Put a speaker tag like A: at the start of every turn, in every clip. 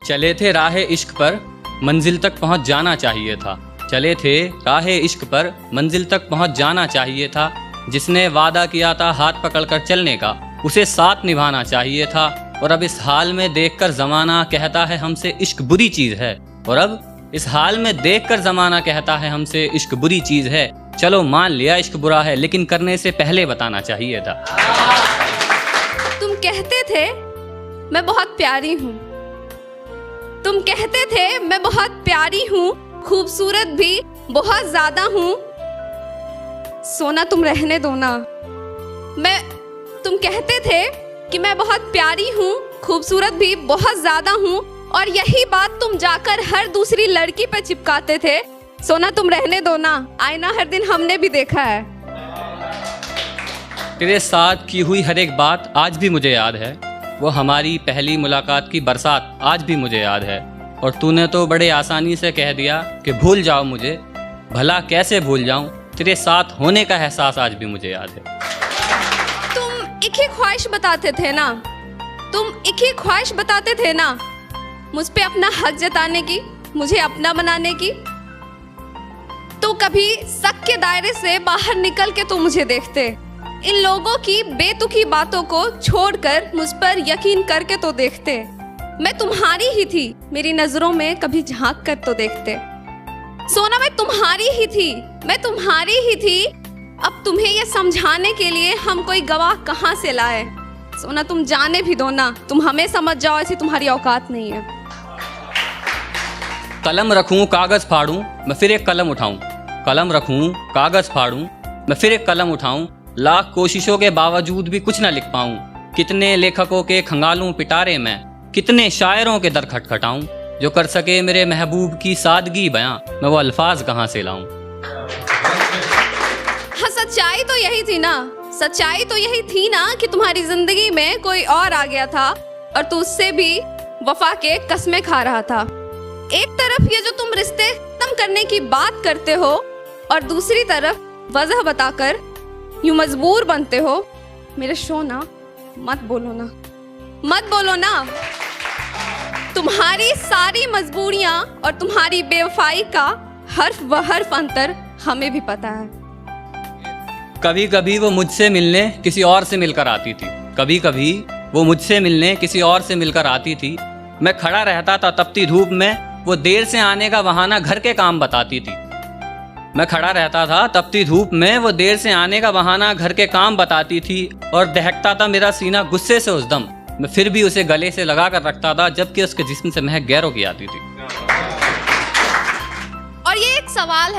A: चले थे राहे इश्क पर, मंजिल तक पहुंच जाना चाहिए था। चले थे राहे इश्क पर, मंजिल तक पहुंच जाना चाहिए था। जिसने वादा किया था हाथ पकड़कर चलने का, उसे साथ निभाना चाहिए था। और अब इस हाल में देखकर ज़माना कहता है हमसे इश्क बुरी चीज़ है। और अब इस हाल में देखकर ज़माना कहता है हमसे इश्क बुरी चीज़ है। चलो मान लिया इश्क बुरा है, लेकिन करने से पहले बताना चाहिए था।
B: तुम कहते थे मैं बहुत प्यारी हूँ, तुम कहते थे मैं बहुत प्यारी हूँ, खूबसूरत भी बहुत ज्यादा हूँ। सोना तुम रहने दो ना। तुम कहते थे कि मैं बहुत प्यारी हूँ, खूबसूरत भी बहुत ज्यादा हूँ, और यही बात तुम जाकर हर दूसरी लड़की पे चिपकाते थे। सोना तुम रहने दो ना, आईना हर दिन हमने भी देखा है।
A: तेरे साथ की हुई हर एक बात आज भी मुझे याद है। वो हमारी पहली मुलाकात की बरसात आज भी मुझे याद है। और तूने तो बड़े आसानी से कह दिया कि भूल जाओ मुझे। भला कैसे भूल जाऊं, तेरे साथ होने का एहसास आज भी मुझे याद है।
B: तुम एक ही ख्वाहिश बताते थे ना, तुम एक ही ख्वाहिश बताते थे ना, मुझ पे अपना हक जताने की, मुझे अपना बनाने की। तो कभी शक के दायरे से बाहर निकल के तो मुझे देखते। इन लोगों की बेतुकी बातों को छोड़कर मुझ पर यकीन करके तो देखते। मैं तुम्हारी ही थी, मेरी नजरों में कभी झांक कर तो देखते। सोना मैं तुम्हारी ही थी, मैं तुम्हारी ही थी। अब तुम्हें ये समझाने के लिए हम कोई गवाह कहाँ से लाए। सोना तुम जाने भी दो ना, तुम हमें समझ जाओ ऐसी तुम्हारी औकात नहीं है।
A: कलम रखूं कागज फाड़ूं, मैं फिर एक कलम उठाऊं। कलम रखूं कागज फाड़ूं, मैं फिर एक कलम उठाऊं। लाख कोशिशों के बावजूद भी कुछ ना लिख पाऊं। कितने लेखकों के खंगालूं पिटारे मैं, कितने शायरों के दर खटखटाऊं। जो कर सके मेरे महबूब की सादगी बयां, मैं वो अल्फाज कहाँ से लाऊं।
B: हाँ, सच्चाई तो यही थी ना, सच्चाई तो यही थी ना कि तुम्हारी जिंदगी में कोई और आ गया था और तू उससे भी वफा के कस्में खा रहा था। एक तरफ ये जो तुम रिश्ते खत्म करने की बात करते हो और दूसरी तरफ वजह बताकर यूं मजबूर बनते हो। मेरे सोना मत बोलो ना, मत बोलो ना। तुम्हारी सारी मजबूरियां और तुम्हारी बेवफाई का हर्फ व हर्फ अंतर हमें भी पता है।
A: कभी कभी वो मुझसे मिलने किसी और से मिलकर आती थी। कभी कभी वो मुझसे मिलने किसी और से मिलकर आती थी। मैं खड़ा रहता था तपती धूप में, वो देर से आने का बहाना घर के काम बताती थी। मैं खड़ा रहता था तपती धूप में, वो देर से आने का बहाना घर के काम बताती थी। और दहकता था मेरा सीना गुस्से से उस दम, मैं फिर भी उसे गले से लगा कर रखता था, जबकि उसके जिस्म से महक गैरों की आती थी।
B: और ये एक सवाल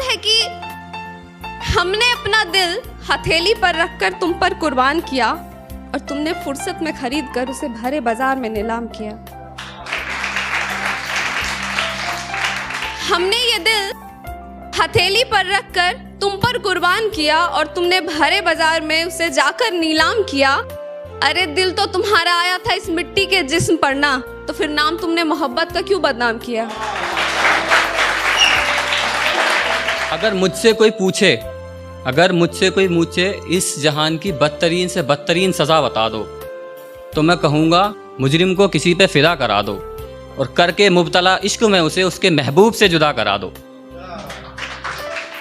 B: है कि हमने अपना दिल हथेली पर रखकर तुम पर कुर्बान किया और तुमने फुर्सत में खरीद कर उसे भरे बाजार में नीलाम किया। हमने ये दिल हथेली पर रखकर तुम पर कुर्बान किया और तुमने भरे बाजार में उसे जाकर नीलाम किया। अरे दिल तो तुम्हारा आया था इस मिट्टी के जिस्म पर ना, तो फिर नाम तुमने मोहब्बत का क्यों बदनाम किया।
A: अगर मुझसे कोई पूछे इस जहान की बदतरीन से बदतरीन सजा बता दो, तो मैं कहूँगा मुजरिम को किसी पे फिदा करा दो और करके मुब्तला इश्क में उसे उसके महबूब से जुदा करा दो।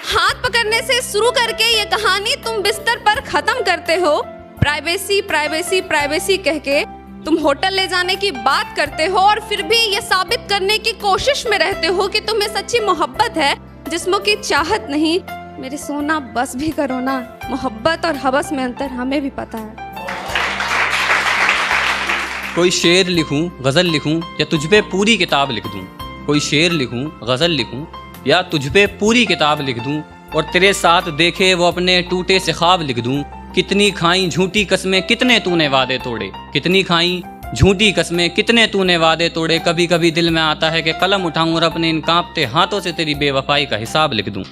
B: हाथ पकड़ने से शुरू करके ये कहानी तुम बिस्तर पर खत्म करते हो। प्राइवेसी प्राइवेसी प्राइवेसी कह के तुम होटल ले जाने की बात करते हो और फिर भी ये साबित करने की कोशिश में रहते हो कि तुम्हें सच्ची मोहब्बत है, जिस्मों की चाहत नहीं। मेरे सोना बस भी करो ना, मोहब्बत और हवस में अंतर हमें भी पता है।
A: कोई शेर लिखूं, गज़ल लिखूं या तुझ पे पूरी किताब लिख दूं। कोई शेर लिखूं, गज़ल लिखूं या तुझ पे पूरी किताब लिख दूं और तेरे साथ देखे वो अपने टूटे से ख्वाब लिख दूं। कितनी खाई झूठी कस्में, कितने तूने वादे तोड़े। कितनी खाई झूठी कस्में, कितने तूने वादे तोड़े। कभी कभी दिल में आता है कि कलम उठाऊं और अपने इन कांपते हाथों से तेरी बेवफाई का हिसाब लिख दूं।